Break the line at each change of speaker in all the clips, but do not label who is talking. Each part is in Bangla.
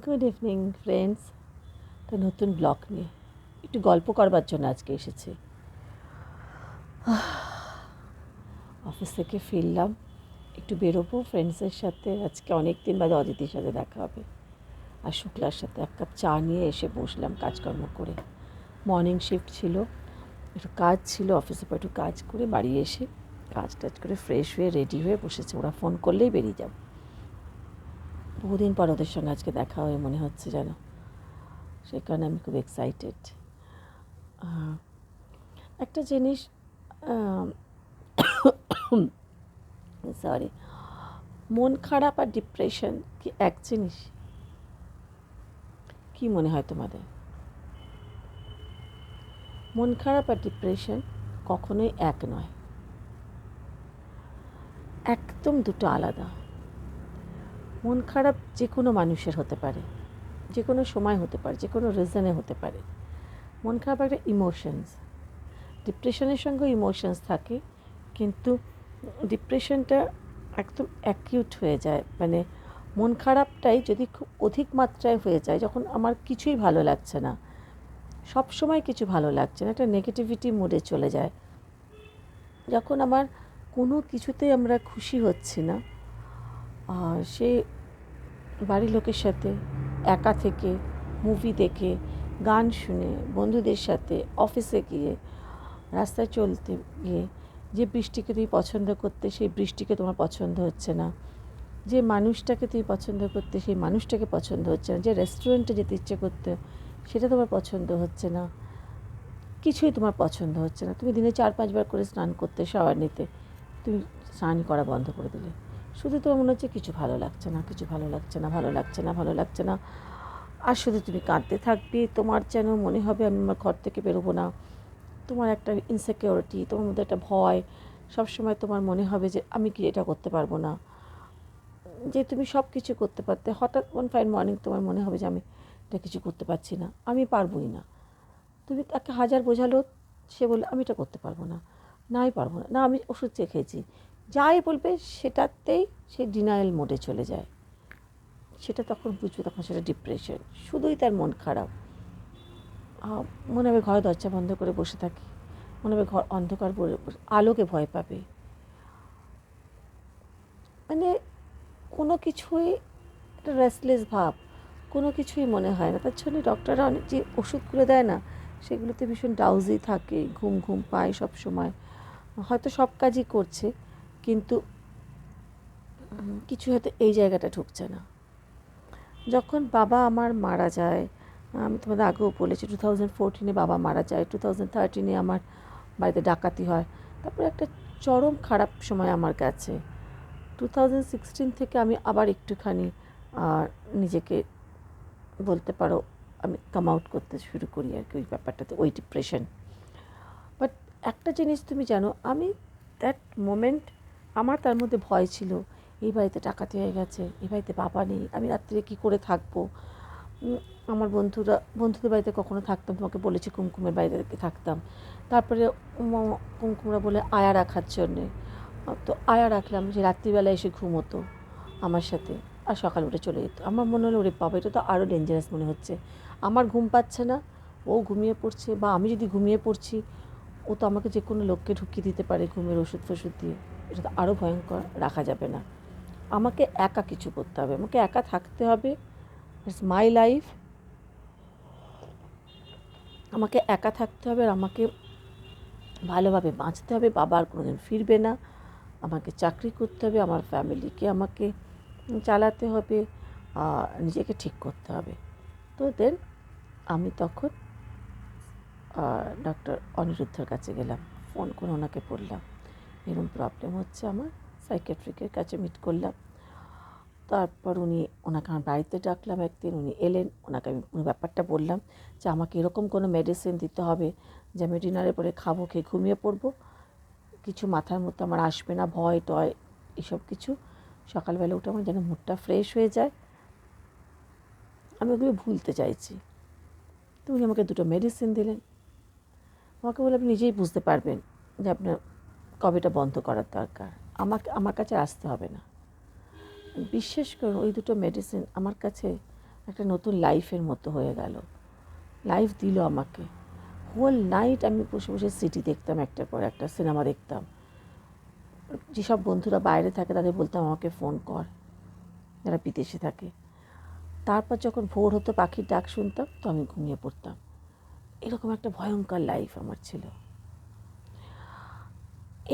Good evening friends. একটা নতুন ব্লগ নিয়ে একটু গল্প করবার জন্য আজকে এসেছি। অফিস থেকে ফিরলাম, একটু বেরোবো ফ্রেন্ডসের সাথে। আজকে অনেক দিন বাদে অদিতির সাথে দেখা হবে, আর শুক্লার সাথে এক কাপ চা নিয়ে এসে বসলাম কাজকর্ম করে। মর্নিং শিফট ছিল, একটু কাজ ছিল অফিসে, পর একটু কাজ করে বাড়ি এসে কাজ টাজ করে ফ্রেশ হয়ে রেডি হয়ে বসেছে। ওরা ফোন করলেই বেরিয়ে যাব। বহুদিন পর ওদের সঙ্গে আজকে দেখা হয়ে মনে হচ্ছে যেন, সেই কারণে আমি খুব এক্সাইটেড। একটা জিনিস, সরি, মন খারাপ আর ডিপ্রেশন কি এক জিনিস? কি মনে হয় তোমাদের? মন খারাপ আর ডিপ্রেশন কখনোই এক নয়, একদম দুটো আলাদা। মন খারাপ যে কোনো মানুষের হতে পারে, যে কোনো সময় হতে পারে, যে কোনো রিজনে হতে পারে। মন খারাপ একটা ইমোশনস, ডিপ্রেশনের সঙ্গেও ইমোশনস থাকে, কিন্তু ডিপ্রেশনটা একদম অ্যাকিউট হয়ে যায়। মানে মন খারাপটাই যদি খুব অধিক মাত্রায় হয়ে যায়, যখন আমার কিছুই ভালো লাগছে না, সব সময় কিছু ভালো লাগছে না, একটা নেগেটিভিটি মোডে চলে যায়, যখন আমার কোনো কিছুতেই আমরা খুশি হচ্ছি না, সে বাড়ির লোকের সাথে, একা থেকে, মুভি দেখে, গান শুনে, বন্ধুদের সাথে, অফিসে গিয়ে, রাস্তায় চলতে গিয়ে, যে বৃষ্টিকে তুমি পছন্দ করতে সেই বৃষ্টিকে তোমার পছন্দ হচ্ছে না, যে মানুষটাকে তুমি পছন্দ করতে সেই মানুষটাকে পছন্দ হচ্ছে না, যে রেস্টুরেন্টে যেতে ইচ্ছে করতে সেটা তোমার পছন্দ হচ্ছে না, কিছুই তোমার পছন্দ হচ্ছে না। তুমি দিনে 4-5 বার করে স্নান করতে, শাওয়ার নিতে, তুমি স্নান করা বন্ধ করে দিলে। শুধু তোমার মনে হচ্ছে কিছু ভালো লাগছে না, কিছু ভালো লাগছে না, ভালো লাগছে না, ভালো লাগছে না, আর শুধু তুমি কাঁদতে থাকবে। তোমার যেন মনে হবে আমি আমার ঘর থেকে বেরোবো না। তোমার একটা ইনসিকিউরিটি, তোমার মধ্যে একটা ভয়, সবসময় তোমার মনে হবে যে আমি কি এটা করতে পারবো না। যে তুমি সব কিছু করতে পারতে, হঠাৎ ওয়ান ফাইন মর্নিং তোমার মনে হবে যে আমি এটা কিছু করতে পারছি না, আমি পারবোই না। তুমি তাকে হাজার বোঝালো, সে বলে আমি এটা করতে পারবো না, নাই পারবো না, না আমি ওষুধ চেয়ে খেয়েছি, যাই বলবে সেটাতেই সে ডিনায়াল মোডে চলে যায়। সেটা তখন বুঝবে, তখন সেটা ডিপ্রেশন, শুধুই তার মন খারাপ। মনে হবে ঘরে দরজা বন্ধ করে বসে থাকি, মনে হবে ঘর অন্ধকার পড়ে, আলোকে ভয় পাবে। মানে কোনো কিছুই একটা রেস্টলেস ভাব, কোনো কিছুই মনে হয় না। তার জন্য ডক্টররা অনেক যে ওষুধগুলো দেয় না, সেগুলোতে ভীষণ ডাউজি থাকে, ঘুম ঘুম পায় সব সময়, হয়তো সব কাজই করছে, কিন্তু কিছু হয়তো এই জায়গাটা ঢুকছে না। যখন বাবা আমার মারা যায়, আমি তোমাদের আগেও বলেছি, 2014 বাবা মারা যায়, 2013 আমার বাড়িতে ডাকাতি হয়, তারপরে একটা চরম খারাপ সময় আমার কাছে। 2016 থেকে আমি আবার একটুখানি নিজেকে বলতে পারো আমি কাম আউট করতে শুরু করি আর কি ওই ব্যাপারটাতে, ওই ডিপ্রেশন। বাট একটা জিনিস তুমি জানো, আমি দ্যাট মোমেন্ট আমার তার মধ্যে ভয় ছিল, এই বাড়িতে ডাকাতি হয়ে গেছে, এই বাড়িতে বাবা নেই, আমি রাত্রে কী করে থাকবো। আমার বন্ধুদের বাড়িতে কখনো থাকতাম, তোমাকে বলেছি কুমকুমের বাড়িতে থাকতাম, তারপরে কুমকুমরা বলে আয়া রাখার জন্যে, তো আয়া রাখলাম, যে রাত্রিবেলা এসে ঘুমোতো আমার সাথে, আর সকাল উঠে চলে যেত। আমার মনে হলো ওরে বাবা, এটা তো আরও ডেঞ্জারাস মনে হচ্ছে। আমার ঘুম পাচ্ছে না, ও ঘুমিয়ে পড়ছে, বা আমি যদি ঘুমিয়ে পড়ছি, ও তো আমাকে যে কোনো লোককে ঢুকিয়ে দিতে পারে ঘুমের ওষুধ ফষুধ দিয়ে। এটা তো আরও ভয়ঙ্কর, রাখা যাবে না। আমাকে একা কিছু করতে হবে, আমাকে একা থাকতে হবে, ইটস মাই লাইফ। আমাকে একা থাকতে হবে, আর আমাকে ভালোভাবে বাঁচতে হবে। বাবা আর কোনোদিন ফিরবে না, আমাকে চাকরি করতে হবে, আমার ফ্যামিলিকে আমাকে চালাতে হবে, নিজেকে ঠিক করতে হবে। তো দেন আমি তখন ডক্টর অনিরুদ্ধর কাছে গেলাম, ফোন করে ওনাকে বললাম এরকম প্রবলেম হচ্ছে আমার, সাইকিয়াট্রিকের কাছে মিট করলাম। তারপর ওনাকে আমার বাড়িতে ডাকলাম একদিন, উনি এলেন, ওনাকে আমি পুরো ব্যাপারটা বললাম যে আমাকে এরকম কোনো মেডিসিন দিতে হবে যে আমি ডিনারের পরে খাবো, খেয়ে ঘুমিয়ে পড়বো, কিছু মাথার মধ্যে আমার আসবে না, ভয় টয় এসব কিছু। সকালবেলা উঠে আমার যেন মুডটা ফ্রেশ হয়ে যায়, আমি ওগুলো ভুলতে চাইছি। তো উনি আমাকে দুটো মেডিসিন দিলেন, আমাকে বলে আপনি নিজেই বুঝতে পারবেন যে আপনার কবেটা বন্ধ করার দরকার, আমার কাছে আসতে হবে না। বিশ্বাস করুন, ওই দুটো মেডিসিন আমার কাছে একটা নতুন লাইফের মতো হয়ে গেল, লাইফ দিল আমাকে। হোল নাইট আমি বসে বসে সিটি দেখতাম, একটার পর একটা সিনেমা দেখতাম। যেসব বন্ধুরা বাইরে থাকে তাদের বলতাম আমাকে ফোন কর, যারা বিদেশে থাকে। তারপর যখন ভোর হতো পাখির ডাক শুনতাম তো আমি ঘুমিয়ে পড়তাম। এরকম একটা ভয়ঙ্কর লাইফ আমার ছিল।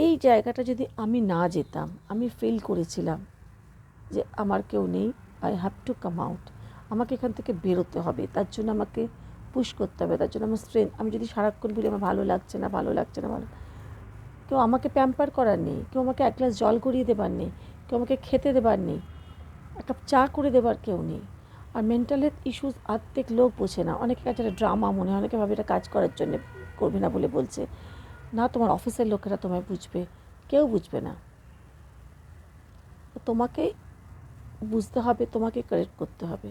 এই জায়গাটা যদি আমি না যেতাম, আমি ফিল করেছিলাম যে আমার কেউ নেই, I have to come out, আমাকে এখান থেকে বেরোতে হবে, তার জন্য আমাকে পুশ করতে হবে, তার জন্য আমার স্ট্রেংথ। আমি যদি সারাক্ষণ বলি আমার ভালো লাগছে না, ভালো লাগছে না, ভালো, কেউ আমাকে প্যাম্পার করার নেই, কেউ আমাকে এক গ্লাস জল গড়িয়ে দেবার নেই, কেউ আমাকে খেতে দেবার নেই, এক কাপ চা করে দেবার কেউ নেই। আর মেন্টাল হেলথ ইস্যুস আর্ধেক লোক বোঝে না। অনেকের কাছে এটা ড্রামা মনে হয়, অনেকে ভাবে এটা কাজ করার জন্য করবে না বলে বলছে। না, তোমার অফিসের লোকেরা তোমায় বুঝবে, কেউ বুঝবে না। তোমাকে বুঝতে হবে, তোমাকে কারেক্ট করতে হবে।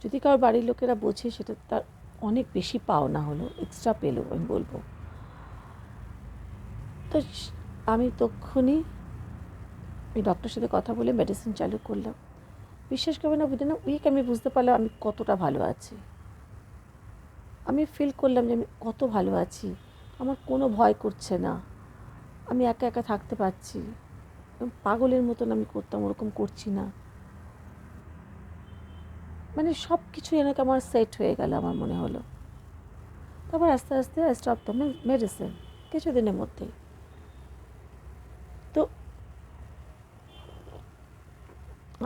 যদি কারোর বাড়ির লোকেরা বোঝে সেটা তার অনেক বেশি পাওনা হলো, এক্সট্রা পেলো আমি বলবো। তো আমি তখনই এই ডক্টরের সাথে কথা বলে মেডিসিন চালু করলাম। বিশ্বাস করবে না, উইদিন আ উইক আমি বুঝতে পারলাম আমি কতটা ভালো আছি। আমি ফিল করলাম যে আমি কত ভালো আছি, আমার কোনো ভয় করছে না, আমি একা একা থাকতে পারছি। পাগলের মতন আমি করতাম, ওরকম করছি না। মানে সব কিছু এনেকে আমার সেট হয়ে গেল আমার মনে হলো। তারপর আস্তে আস্তে স্টপ দ্য মেডিসিন কিছুদিনের মধ্যেই। তো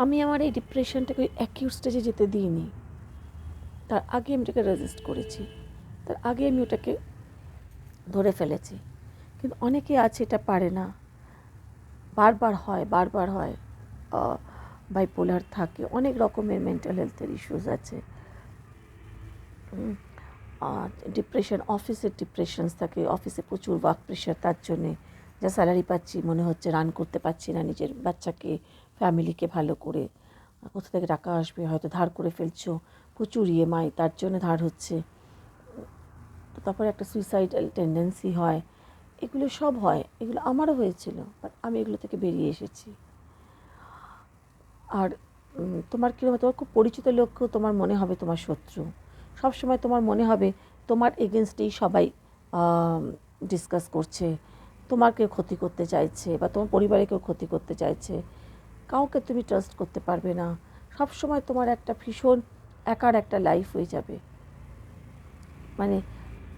আমি আমার এই ডিপ্রেশনটাকে ওই অ্যাকিউট স্টেজে যেতে দিইনি। তার আগে আমি ওটাকে রেজিস্ট করেছি, তার আগে আমি ওটাকে ধরে ফেলেছি। কিন্তু অনেকে আছে এটা পারে না, বারবার হয়, বারবার হয়। বাইপোলার থাকে, অনেক রকমের মেন্টাল হেলথের ইস্যুস আছে। ডিপ্রেশন, অফিসের ডিপ্রেশনস থাকে, অফিসে প্রচুর ওয়ার্ক প্রেশার, তার জন্যে যা স্যালারি পাচ্ছি মনে হচ্ছে রান করতে পারছি না নিজের বাচ্চাকে, ফ্যামিলিকে ভালো করে। কোথা থেকে টাকা আসবে, হয়তো ধার করে ফেলছো, প্রচুর ইএমআই, তার জন্য ধার হচ্ছে। তো তারপরে একটা সুইসাইডাল টেন্ডেন্সি হয়, এগুলো সব হয়, এগুলো আমারও হয়েছিল, বাট আমি এগুলো থেকে বেরিয়ে এসেছি। আর তোমার কী হবে, তোমার খুব পরিচিত লোককেও তোমার মনে হবে তোমার শত্রু। সবসময় তোমার মনে হবে তোমার এগেনস্টেই সবাই ডিসকাস করছে, তোমার কেউ ক্ষতি করতে চাইছে, বা তোমার পরিবারে কেউ ক্ষতি করতে চাইছে। কাউকে তুমি ট্রাস্ট করতে পারবে না। সবসময় তোমার একটা ভীষণ একার একটা লাইফ হয়ে যাবে। মানে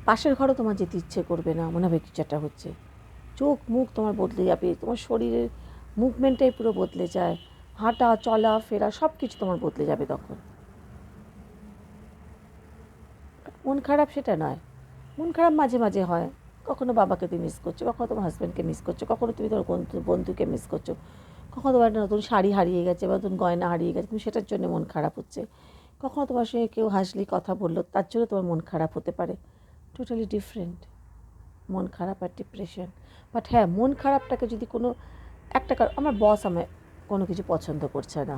পাশের ঘরও তোমার যেতে ইচ্ছে করবে না, মনে হবে কিছু একটা হচ্ছে। চোখ মুখ তোমার বদলে যাবে, তোমার শরীরের মুভমেন্টটাই পুরো বদলে যায়, হাঁটা চলা ফেরা সব কিছু তোমার বদলে যাবে তখন। মন খারাপ সেটা নয়, মন খারাপ মাঝে মাঝে হয়। কখনো বাবাকে তুমি মিস করছো, কখনো তোমার হাজব্যান্ডকে মিস করছো, কখনো তুমি তোমার বন্ধুকে মিস করছো, কখনো তোমার একটা নতুন শাড়ি হারিয়ে গেছে বা নতুন গয়না হারিয়ে গেছে, তুমি সেটার জন্য মন খারাপ হচ্ছে। কখনো তোমার সঙ্গে কেউ হাসলি কথা বললো, তার জন্য তোমার মন খারাপ হতে পারে। টোটালি ডিফারেন্ট মন খারাপ আর ডিপ্রেশন। বাট হ্যাঁ, মন খারাপটাকে যদি কোনো একটা আমার বস আমায় কোনো কিছু পছন্দ করছে না,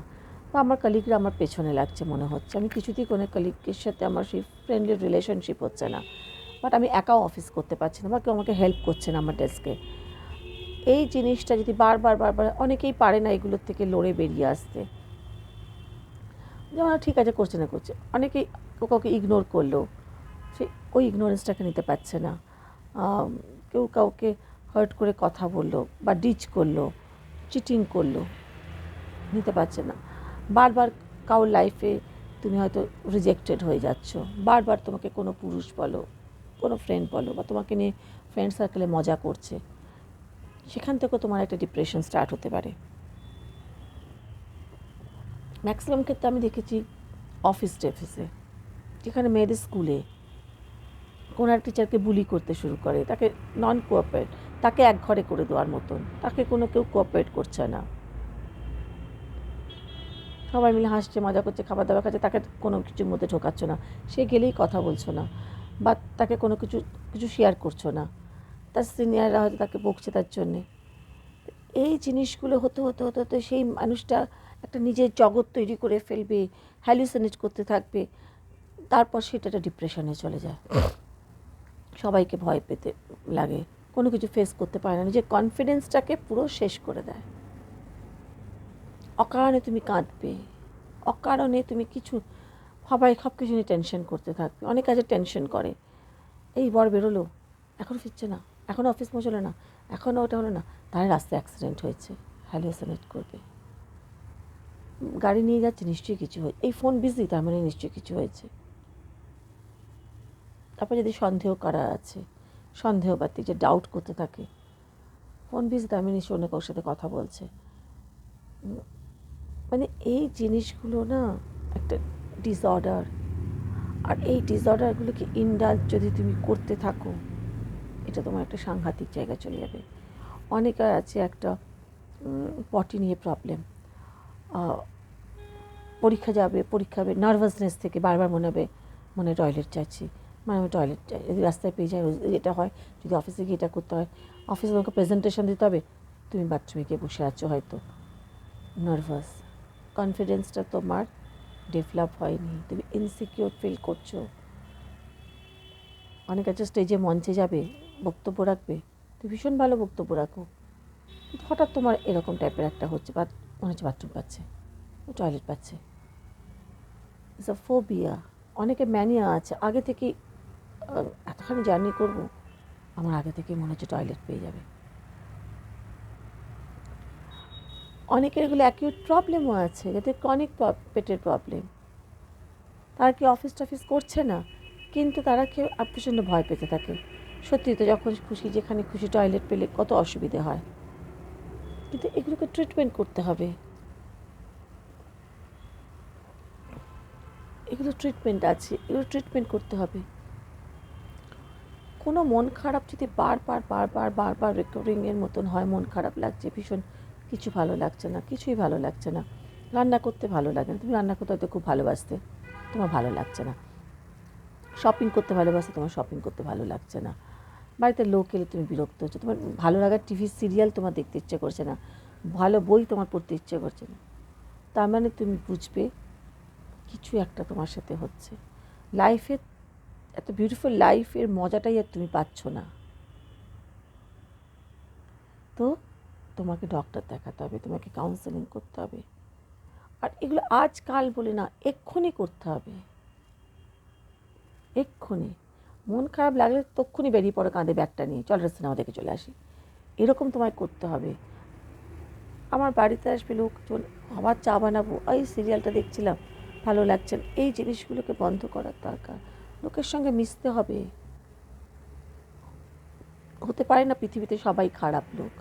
বা আমার কলিগরা আমার পেছনে লাগছে মনে হচ্ছে, আমি কিছুতেই কোনো কলিগের সাথে আমার সেই ফ্রেন্ডলি রিলেশনশিপ হচ্ছে না, বাট আমি একাও অফিস করতে পারছি না, বা কেউ আমাকে হেল্প করছে না আমার ডেস্কে। এই জিনিসটা যদি বারবার বারবার, অনেকেই পারে না এগুলোর থেকে লড়ে বেরিয়ে আসতে। যেমন ঠিক আছে করছে না করছে, অনেকেই কাউকে ইগনোর করলো, সে ওই ইগনোরেন্সটাকে নিতে পারছে না। কেউ কাউকে হার্ট করে কথা বললো বা ডিচ করলো, চিটিং করলো, নিতে পারছে না। বারবার কারোর লাইফে তুমি হয়তো রিজেক্টেড হয়ে যাচ্ছ, বারবার তোমাকে কোনো পুরুষ বলো, কোনো ফ্রেন্ড বলো, বা তোমাকে নিয়ে ফ্রেন্ড সার্কেলে মজা করছে, সেখান থেকেও তোমার একটা ডিপ্রেশন স্টার্ট হতে পারে। ম্যাক্সিমাম ক্ষেত্রে আমি দেখেছি অফিসে, যেখানে মেয়েদের স্কুলে কোনো এক টিচারকে বুলি করতে শুরু করে, তাকে নন কোঅপারেট, তাকে এক ঘরে করে দেওয়ার মতন, তাকে কোনো কেউ কোঅপারেট করছে না। সবাই মিলে হাসছে, মজা করছে, খাবার দাবার খাচ্ছে, তাকে কোনো কিছুর মধ্যে ঢোকাচ্ছ না, সে গেলেই কথা বলছো না, বা তাকে কোনো কিছু কিছু শেয়ার করছো না, তার সিনিয়ররা হয়তো তাকে বকছে তার জন্যে। এই জিনিসগুলো হতে হতে হতে হতে সেই মানুষটা একটা নিজের জগৎ তৈরি করে ফেলবে, হ্যালুসিনেট করতে থাকবে, তারপর সেটা একটা ডিপ্রেশনে চলে যায়। সবাইকে ভয় পেতে লাগে, কোনো কিছু ফেস করতে পারে না, নিজের কনফিডেন্সটাকে পুরো শেষ করে দেয়। অকারণে তুমি কাঁদবে, অকারণে তুমি কিছু সবাই সব কিছু নিয়ে টেনশন করতে থাকবে, অনেক কাজে টেনশন করে। এই বর বেরোলো, এখনও ফিরছে না, এখনও অফিস পৌঁছলো না, এখনও ওটা হলো না, তার রাস্তায় অ্যাক্সিডেন্ট হয়েছে, হ্যালুসিনেট করবে। গাড়ি নিয়ে যাচ্ছে, নিশ্চয়ই কিছু হয়েছে, এই ফোন বিজি, তার মানে নিশ্চয়ই কিছু হয়েছে। তারপর যদি সন্দেহ করা আছে, সন্দেহবাদী যে ডাউট করতে থাকে, ফোন বিজি, তার মানে নিশ্চয়ই অন্য কারোর সাথে কথা বলছে। মানে এই জিনিসগুলো না একটা ডিসঅর্ডার। আর এই ডিসঅর্ডারগুলোকে ইনডালজ যদি তুমি করতে থাকো, এটা তোমার একটা সাংঘাতিক জায়গায় চলে যাবে। অনেকের আছে একটা পটি নিয়ে প্রবলেম, পরীক্ষা যাবে, পরীক্ষা হবে, নার্ভাসনেস থেকে বারবার মনে হবে মনে টয়লেট চাইছি, মানে আমি টয়লেট চাই, যদি রাস্তায় পেয়ে যাই এটা হয়, যদি অফিসে গিয়ে এটা করতে হয়, অফিসে তোমাকে প্রেজেন্টেশন দিতে হবে, তুমি বাথরুমে গিয়ে বসে আছো হয়তো, নার্ভাস, কনফিডেন্সটা তোমার ডেভেলপ হয়নি, তুমি ইনসিকিউর ফিল করছো। অনেক আছে স্টেজে মঞ্চে যাবে, বক্তব্য রাখবে, তুমি ভীষণ ভালো বক্তব্য রাখো, কিন্তু হঠাৎ তোমার এরকম টাইপের একটা হচ্ছে, বা মনে হচ্ছে বাথরুম পাচ্ছে, টয়লেট পাচ্ছে। It's a phobia. অনেকে ম্যানিয়া আছে, আগে থেকেই এতখানি জার্নি করব, আমার আগে থেকেই মনে হচ্ছে টয়লেট পেয়ে যাবে। অনেকের এগুলো অ্যাকিউট প্রবলেমও আছে, যাতে ক্রনিক পেটের প্রবলেম, তারা কি অফিস টফিস করছে না, কিন্তু তারা কেউ প্রচণ্ড ভয় পেতে থাকে। সত্যি তো, যখন খুশি যেখানে খুশি টয়লেট পেলে কত অসুবিধে হয়, কিন্তু এগুলোকে ট্রিটমেন্ট করতে হবে, এগুলো ট্রিটমেন্ট আছে, এগুলো ট্রিটমেন্ট করতে হবে। কোনো মন খারাপ যদি বারবার রেকরিংয়ের মতন হয়, মন খারাপ লাগছে ভীষণ, কিছু ভালো লাগছে না, কিছুই ভালো লাগছে না, রান্না করতে ভালো লাগে না, তুমি রান্না করতে হয়তো খুব ভালোবাসতে, তোমার ভালো লাগছে না, শপিং করতে ভালোবাসতে, তোমার শপিং করতে ভালো লাগছে না, বাড়িতে লোক এলে তুমি বিরক্ত হচ্ছে, তোমার ভালো লাগার টিভি সিরিয়াল তোমার দেখতে ইচ্ছে করছে না, ভালো বই তোমার পড়তে ইচ্ছে করছে না, তার মানে তুমি বুঝবে কিছু একটা তোমার সাথে হচ্ছে। লাইফে এত বিউটিফুল লাইফের মজাটাই আর তুমি পাচ্ছ না, তো তোমাকে ডক্টর দেখাতে হবে, তোমাকে কাউন্সেলিং করতে হবে। আর এগুলো আজকাল বলে না, এক্ষুনি করতে হবে, এক্ষুনি। মন খারাপ লাগলে তক্ষুনি বেরিয়ে পড়ো কাঁধে ব্যাগটা নিয়ে, চল সিনেমা দেখে চলে আসি, এরকম তোমায় করতে হবে। আমার বাড়িতে আসবে লোকজন, আবার চা বানাবো, এই সিরিয়ালটা দেখছিলাম ভালো লাগছে, এই জিনিসগুলোকে বন্ধ করার দরকার। লোকের সঙ্গে মিশতে হবে, হতে পারে না পৃথিবীতে সবাই খারাপ লোক।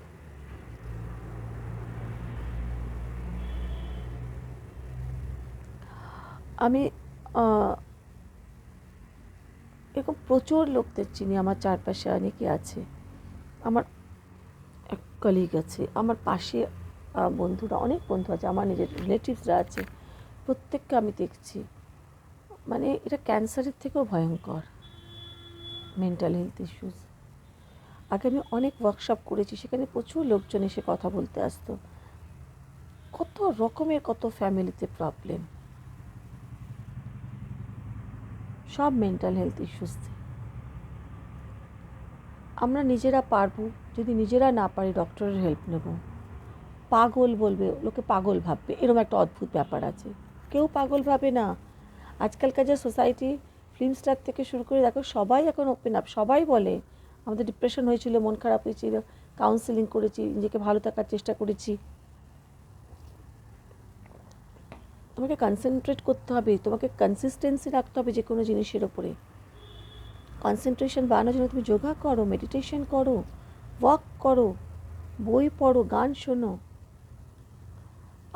আমি এরকম প্রচুর লোকদের চিনি, আমার চারপাশে অনেকে আছে, আমার এক কলিগ আছে, আমার পাশে বন্ধুরা, অনেক বন্ধু আছে, আমার নিজের রিলেটিভসরা আছে, প্রত্যেককে আমি দেখছি, মানে এটা ক্যান্সারের থেকেও ভয়ঙ্কর, মেন্টাল হেলথ ইস্যুস। আগে আমি অনেক ওয়ার্কশপ করেছি, সেখানে প্রচুর লোকজন এসে কথা বলতে আসতো, কত রকমের, কত ফ্যামিলিতে প্রবলেম, সব মেন্টাল হেলথ ইস্যুস। আমরা নিজেরা পারবো, যদি নিজেরা না পারি ডক্টরের হেল্প নেব। পাগল বলবে, লোকে পাগল ভাববে, এরকম একটা অদ্ভুত ব্যাপার আছে, কেউ পাগল ভাবে না। আজকালকার যে সোসাইটি, ফিল্ম স্টার থেকে শুরু করে দেখো, সবাই এখন ওপেন আপ, সবাই বলে আমাদের ডিপ্রেশন হয়েছিল, মন খারাপ হয়েছিল, কাউন্সেলিং করেছি, নিজেকে ভালো থাকার চেষ্টা করেছি। তোমাকে কনসেন্ট্রেট করতে হবে, তোমাকে কনসিস্টেন্সি রাখতে হবে যে কোনো জিনিসের ওপরে। কনসেন্ট্রেশন বাড়ানোর জন্য তুমি যোগা করো, মেডিটেশন করো, ওয়াক করো, বই পড়ো, গান শোনো।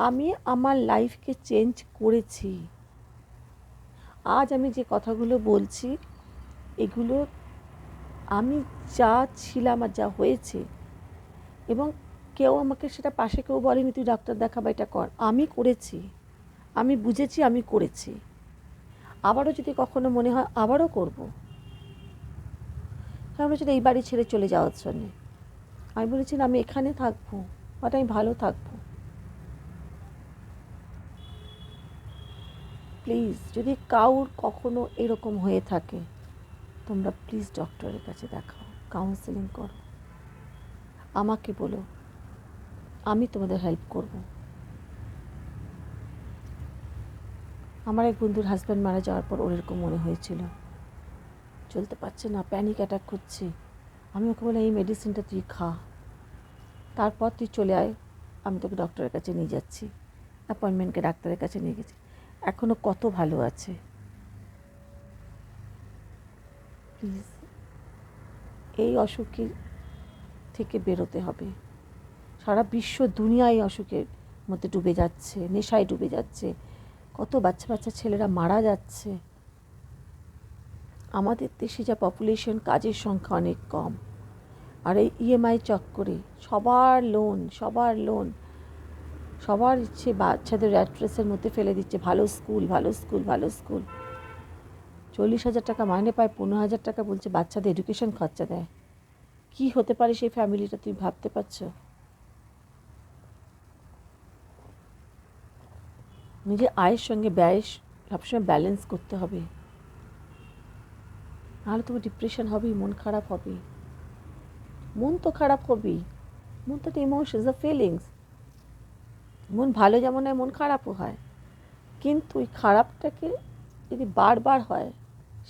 আমি আমার লাইফকে চেঞ্জ করেছি। আজ আমি যে কথাগুলো বলছি, এগুলো আমি যা ছিলাম আর যা হয়েছে, এবং কেউ আমাকে সেটা পাশে কেউ বলেনি তুই ডাক্তার দেখা বা এটা কর, আমি করেছি, আমি বুঝেছি, আমি করেছি। আবারও যদি কখনো মনে হয় আবারও করব। আমি বলেছি এই বাড়ি ছেড়ে চলে যাওয়ার জন্যে, আমি বলেছি আমি এখানে থাকবো, বাট আমি ভালো থাকবো। প্লিজ, যদি কাউর কখনো এরকম হয়ে থাকে, তোমরা প্লিজ ডক্টরের কাছে দেখাও, কাউন্সেলিং করো, আমাকে বলো, আমি তোমাদের হেল্প করব। আমার এক বন্ধুর হাজব্যান্ড মারা যাওয়ার পর ওর এরকম মনে হয়েছিল, চলতে পারছে না, প্যানিক অ্যাটাক করছে। আমি ওকে বলে এই মেডিসিনটা তুই খা, তারপর তুই চলে আয়, আমি তোকে ডক্টরের কাছে নিয়ে যাচ্ছি। অ্যাপয়েন্টমেন্টকে ডাক্তারের কাছে নিয়ে গেছি, এখনও কত ভালো আছে। প্লিজ এই অসুখের থেকে বেরোতে হবে। সারা বিশ্ব দুনিয়া এই অসুখের মধ্যে ডুবে যাচ্ছে, নেশায় ডুবে যাচ্ছে, কত বাচ্চা বাচ্চা ছেলেরা মারা যাচ্ছে। আমাদের দেশে যা পপুলেশন, কাজের সংখ্যা অনেক কম, আর এই ইএমআই চক্করে সবার লোন, সবার ইচ্ছে বাচ্চাদের র্যাট রেসের মধ্যে ফেলে দিচ্ছে। ভালো স্কুল 40,000 টাকা মাইনে পায়, 15,000 টাকা বলছে বাচ্চাদের এডুকেশন খরচা দেয়। কি হতে পারে সেই ফ্যামিলিটা, তুমি ভাবতে পারছো? নিজের আয়ের সঙ্গে ব্যয় সবসময় ব্যালেন্স করতে হবে, নাহলে তুমি ডিপ্রেশন হবেই, মন খারাপ হবে। মন তো খারাপ হবেই, মন তো ইমোশনস, দ্য ফিলিংস। মন ভালো যেমন হয়, মন খারাপও হয়, কিন্তু ওই খারাপটাকে যদি বারবার হয়,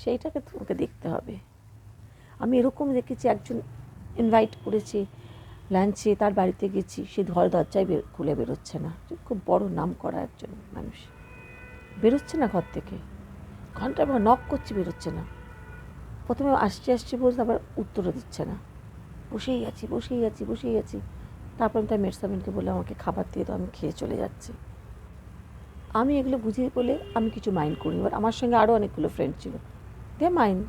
সেইটাকে তোমাকে দেখতে হবে। আমি এরকম দেখেছি, একজন ইনভাইট করেছে লাঞ্চে, তার বাড়িতে গেছি, সে ঘর দরজায় খুলে বেরোচ্ছে না। খুব বড় নাম করা একজন মানুষ, বেরোচ্ছে না ঘর থেকে, ঘন্টার পর নক করছে, বেরোচ্ছে না। প্রথমে আসছি বলছে, আবার উত্তরও দিচ্ছে না। বসেই আছি। তারপর আমি তার মেডসামিনকে বলে আমাকে খাবার দিয়ে দাও, আমি খেয়ে চলে যাচ্ছি। আমি এগুলো বুঝি বলে আমি কিছু মাইন্ড করিনি। এবার আমার সঙ্গে আরও অনেকগুলো ফ্রেন্ড ছিল, দে মাইন্ড।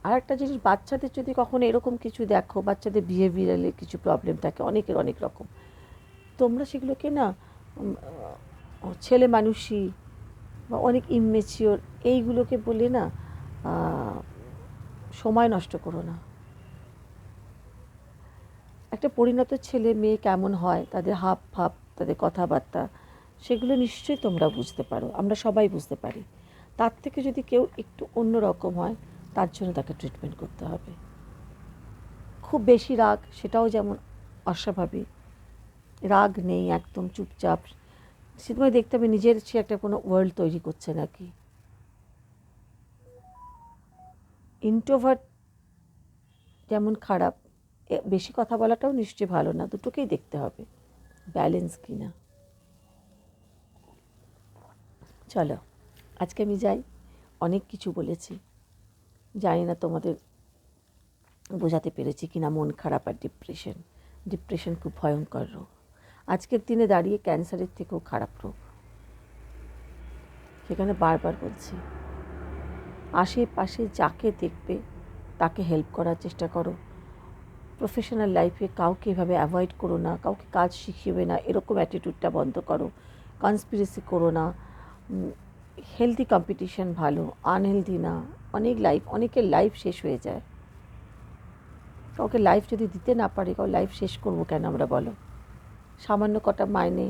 আর একটা জিনিস, বাচ্চাদের যদি কখনো এরকম কিছু দেখো, বাচ্চাদের বিহেভিয়ারালে কিছু প্রবলেম থাকে, অনেকের অনেক রকম, তোমরা সেগুলোকে না ছেলে মানুষই বা অনেক ইমমেচিওর এইগুলোকে বলে না সময় নষ্ট করো না। একটা পরিণত ছেলে মেয়ে কেমন হয়, তাদের হাব ভাব, তাদের কথাবার্তা, সেগুলো নিশ্চয়ই তোমরা বুঝতে পারো, আমরা সবাই বুঝতে পারি। তার থেকে যদি কেউ একটু অন্য রকম হয়, তার জন্য তাকে ট্রিটমেন্ট করতে হবে। খুব বেশি রাগ, সেটাও যেমন অস্বাভাবিক। রাগ নেই, একদম চুপচাপ, সে তোমায় দেখতে হবে নিজের সে একটা কোনো ওয়ার্ল্ড তৈরি করছে নাকি। ইন্ট্রোভার্ট যেমন খারাপ, বেশি কথা বলাটাও নিশ্চয়ই ভালো না। দুটোকেই দেখতে হবে ব্যালেন্স কিনা। চলো আজকে আমি যাই, অনেক কিছু বলেছি, জানি না তোমাদের বোঝাতে পেরেছি কিনা। মন খারাপ আর ডিপ্রেশন খুব ভয়ঙ্কর রোগ। আজকের দিনে দাঁড়িয়ে ক্যান্সারের থেকেও খারাপ রোগ। সেখানে বারবার বলছি, আশেপাশে যাকে দেখবে তাকে হেল্প করার চেষ্টা করো। প্রফেশনাল লাইফে কাউকে এভাবে অ্যাভয়েড করো না, কাউকে কাজ শিখিবে না, এরকম অ্যাটিটিউডটা বন্ধ করো। কনস্পিরেসি করো না। হেলদি কম্পিটিশন ভালো, আনহেলদি না। অনেকের লাইফ শেষ হয়ে যায়। কাউকে লাইফ যদি দিতে না পারে, কাউ লাইফ শেষ করবো কেন আমরা, বলো? সামান্য কটা মাইনে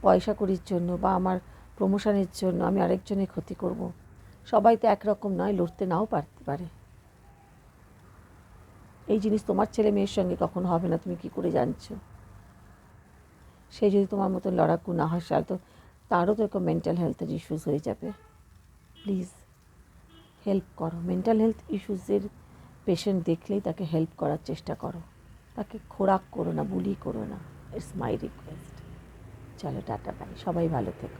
পয়সা করির জন্য বা আমার প্রমোশনের জন্য আমি আরেকজনের ক্ষতি করব? সবাই তো একরকম নয়, লড়তে নাও পারতে পারে। এই জিনিস তোমার ছেলে মেয়ের সঙ্গে কখনো হবে না, তুমি কি করে জানছো? সে যদি তোমার মতন লড়াকু না হয়, তো তারও তো একটা মেন্টাল হেলথের ইস্যুস হয়ে যাবে। প্লিজ হেল্প করো। মেন্টাল হেলথ ইস্যুসের পেশেন্ট দেখলেই তাকে হেল্প করার চেষ্টা করো, তাকে খোরাক করো না, বুলি করো না। It's my request. চলো টাটা, বাই, সবাই ভালো থেকো।